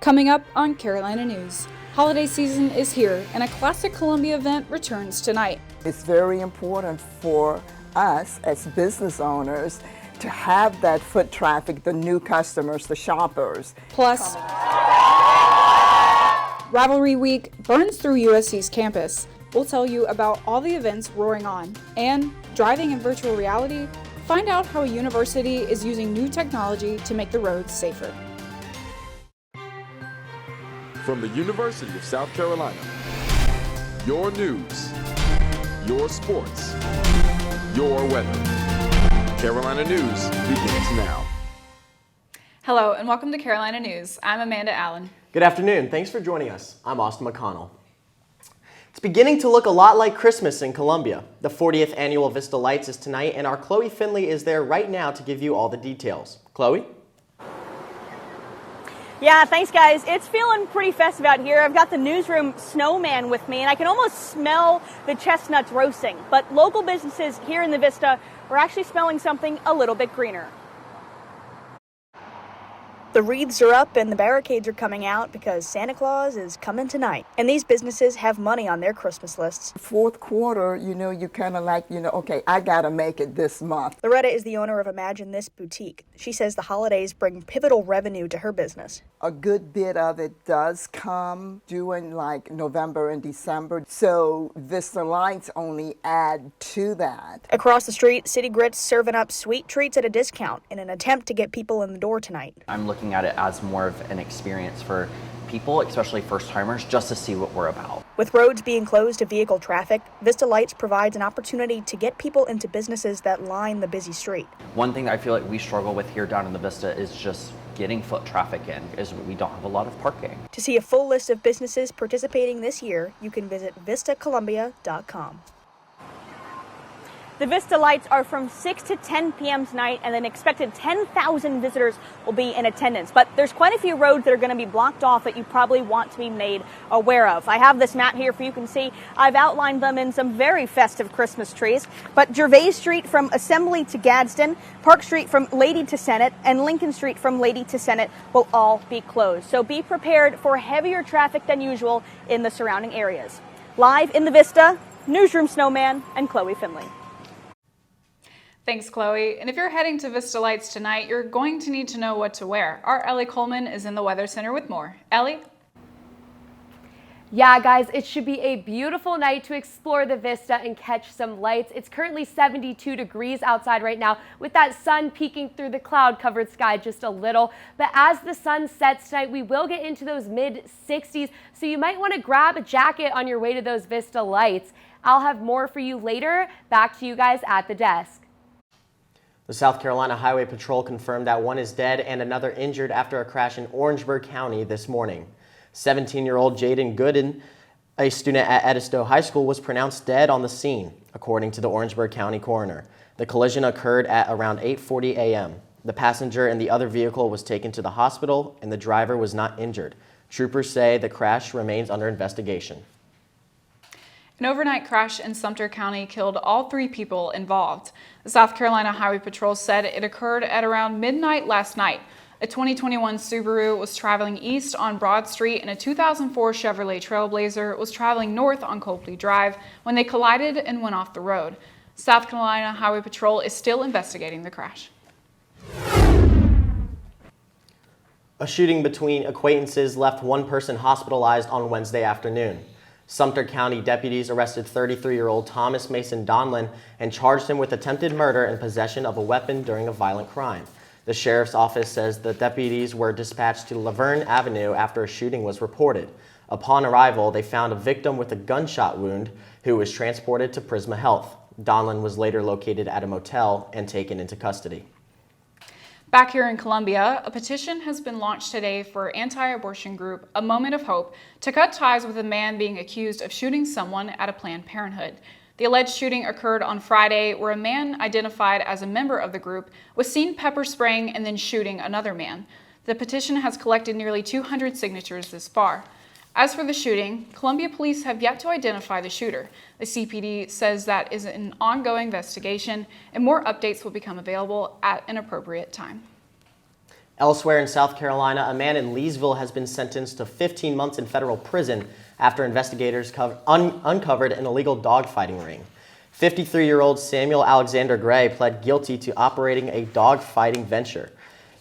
Coming up on Carolina News, holiday season is here and a classic Columbia event returns tonight. It's very important for us as business owners to have that foot traffic, the new customers, the shoppers. Plus, Rivalry Week burns through USC's campus. We'll tell you about all the events roaring on. And driving in virtual reality, find out how a university is using new technology to make the roads safer. From the University of South Carolina, your news, your sports, your weather. Carolina News begins now. Hello and welcome to Carolina News. I'm Amanda Allen. Good afternoon. Thanks for joining us. I'm Austin McConnell. It's beginning to look a lot like Christmas in Columbia. The 40th annual Vista Lights is tonight, and our Chloe Finley is there right now to give you all the details. Chloe? Yeah, thanks guys. It's feeling pretty festive out here. I've got the newsroom snowman with me and I can almost smell the chestnuts roasting. But local businesses here in the Vista are actually smelling something a little bit greener. The wreaths are up and the barricades are coming out because Santa Claus is coming tonight. And these businesses have money on their Christmas lists. Fourth quarter, you kind of like, okay, I got to make it this month. Loretta is the owner of Imagine This Boutique. She says the holidays bring pivotal revenue to her business. A good bit of it does come during like November and December, so Vista Lights only add to that. Across the street, City Grits serving up sweet treats at a discount in an attempt to get people in the door tonight. I'm looking at it as more of an experience for people, especially first-timers, just to see what we're about. With roads being closed to vehicle traffic, Vista Lights provides an opportunity to get people into businesses that line the busy street. One thing that I feel like we struggle with here down in the Vista is just getting foot traffic in, is we don't have a lot of parking. To see a full list of businesses participating this year, you can visit vistacolumbia.com. The Vista Lights are from 6 to 10 p.m. tonight, and an expected 10,000 visitors will be in attendance. But there's quite a few roads that are going to be blocked off that you probably want to be made aware of. I have this map here for you can see. I've outlined them in some very festive Christmas trees. But Gervais Street from Assembly to Gadsden, Park Street from Lady to Senate, and Lincoln Street from Lady to Senate will all be closed. So be prepared for heavier traffic than usual in the surrounding areas. Live in the Vista, Newsroom Snowman and Chloe Finley. Thanks, Chloe. And if you're heading to Vista Lights tonight, you're going to need to know what to wear. Our Ellie Coleman is in the Weather Center with more. Ellie? Yeah, guys, it should be a beautiful night to explore the Vista and catch some lights. It's currently 72 degrees outside right now with that sun peeking through the cloud-covered sky just a little. But as the sun sets tonight, we will get into those mid-60s, so you might want to grab a jacket on your way to those Vista Lights. I'll have more for you later. Back to you guys at the desk. The South Carolina Highway Patrol confirmed that one is dead and another injured after a crash in Orangeburg County this morning. 17-year-old Jaden Gooden, a student at Edisto High School, was pronounced dead on the scene, according to the Orangeburg County coroner. The collision occurred at around 8:40 a.m. The passenger in the other vehicle was taken to the hospital and the driver was not injured. Troopers say the crash remains under investigation. An overnight crash in Sumter County killed all 3 people involved. The South Carolina Highway Patrol said it occurred at around midnight last night. A 2021 Subaru was traveling east on Broad Street and a 2004 Chevrolet Trailblazer was traveling north on Copley Drive when they collided and went off the road. South Carolina Highway Patrol is still investigating the crash. A shooting between acquaintances left one person hospitalized on Wednesday afternoon. Sumter County deputies arrested 33-year-old Thomas Mason Donlin and charged him with attempted murder and possession of a weapon during a violent crime. The sheriff's office says the deputies were dispatched to Laverne Avenue after a shooting was reported. Upon arrival, they found a victim with a gunshot wound who was transported to Prisma Health. Donlin was later located at a motel and taken into custody. Back here in Columbia, a petition has been launched today for anti-abortion group A Moment of Hope to cut ties with a man being accused of shooting someone at a Planned Parenthood. The alleged shooting occurred on Friday, where a man identified as a member of the group was seen pepper spraying and then shooting another man. The petition has collected nearly 200 signatures this far. As for the shooting, Columbia police have yet to identify the shooter. The CPD says that is an ongoing investigation and more updates will become available at an appropriate time. Elsewhere in South Carolina, a man in Leesville has been sentenced to 15 months in federal prison after investigators uncovered an illegal dogfighting ring. 53-year-old Samuel Alexander Gray pled guilty to operating a dogfighting venture.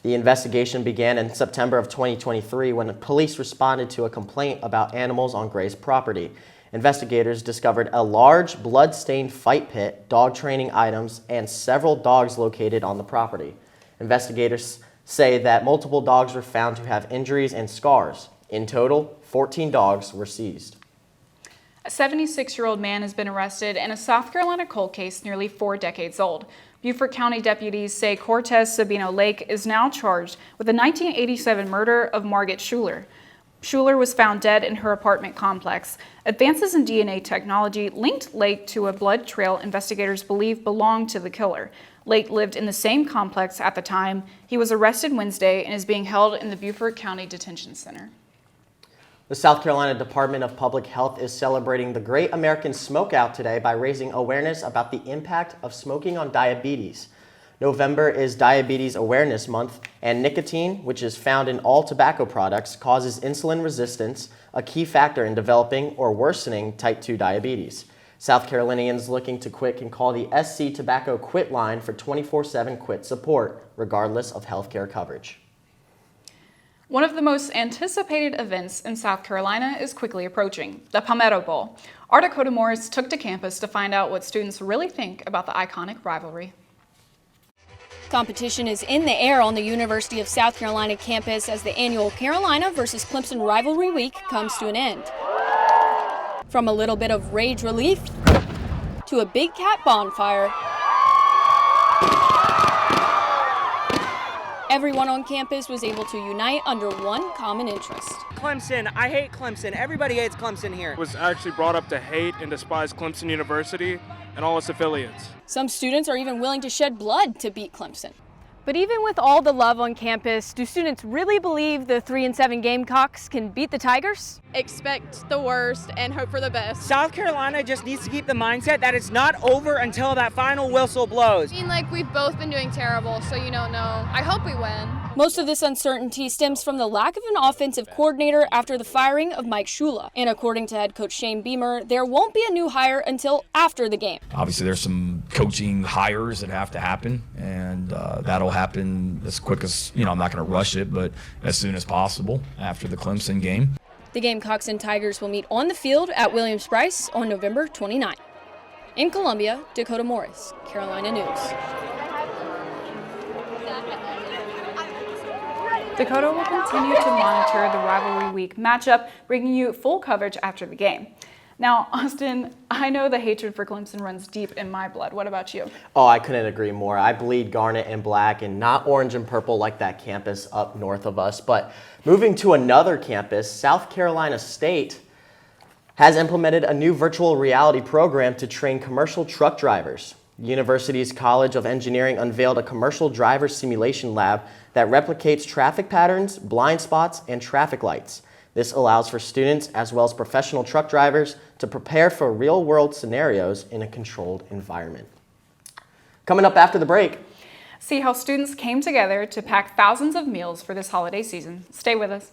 The investigation began in September of 2023 when the police responded to a complaint about animals on Gray's property. Investigators discovered a large blood-stained fight pit, dog training items, and several dogs located on the property. Investigators say that multiple dogs were found to have injuries and scars. In total, 14 dogs were seized. A 76-year-old man has been arrested in a South Carolina cold case nearly 4 decades old. Beaufort County deputies say Cortez Sabino Lake is now charged with the 1987 murder of Margaret Schuler. Schuler was found dead in her apartment complex. Advances in DNA technology linked Lake to a blood trail investigators believe belonged to the killer. Lake lived in the same complex at the time. He was arrested Wednesday and is being held in the Beaufort County Detention Center. The South Carolina Department of Public Health is celebrating the Great American Smokeout today by raising awareness about the impact of smoking on diabetes. November is Diabetes Awareness Month, and nicotine, which is found in all tobacco products, causes insulin resistance, a key factor in developing or worsening type 2 diabetes. South Carolinians looking to quit can call the SC Tobacco Quit line for 24/7 quit support, regardless of healthcare coverage. One of the most anticipated events in South Carolina is quickly approaching, the Palmetto Bowl. Our Dakota Morris took to campus to find out what students really think about the iconic rivalry. Competition is in the air on the University of South Carolina campus as the annual Carolina versus Clemson rivalry week comes to an end. From a little bit of rage relief to a big cat bonfire, everyone on campus was able to unite under one common interest. Clemson, I hate Clemson. Everybody hates Clemson here. Was actually brought up to hate and despise Clemson University and all its affiliates. Some students are even willing to shed blood to beat Clemson. But even with all the love on campus, do students really believe the 3-7 Gamecocks can beat the Tigers? Expect the worst and hope for the best. South Carolina just needs to keep the mindset that it's not over until that final whistle blows. I mean, like, we've both been doing terrible, so you don't know. I hope we win. Most of this uncertainty stems from the lack of an offensive coordinator after the firing of Mike Shula. And according to head coach Shane Beamer, there won't be a new hire until after the game. Obviously, there's some coaching hires that have to happen, and that'll happen as quick as, I'm not going to rush it, but as soon as possible after the Clemson game. The Gamecocks and Tigers will meet on the field at Williams-Brice on November 29th. In Columbia, Dakota Morris, Carolina News. Dakota will continue to monitor the rivalry week matchup, bringing you full coverage after the game. Now, Austin, I know the hatred for Clemson runs deep in my blood. What about you? Oh, I couldn't agree more. I bleed garnet and black and not orange and purple like that campus up north of us. But moving to another campus, South Carolina State has implemented a new virtual reality program to train commercial truck drivers. The university's College of Engineering unveiled a commercial driver simulation lab that replicates traffic patterns, blind spots, and traffic lights. This allows for students as well as professional truck drivers to prepare for real-world scenarios in a controlled environment. Coming up after the break, see how students came together to pack thousands of meals for this holiday season. Stay with us.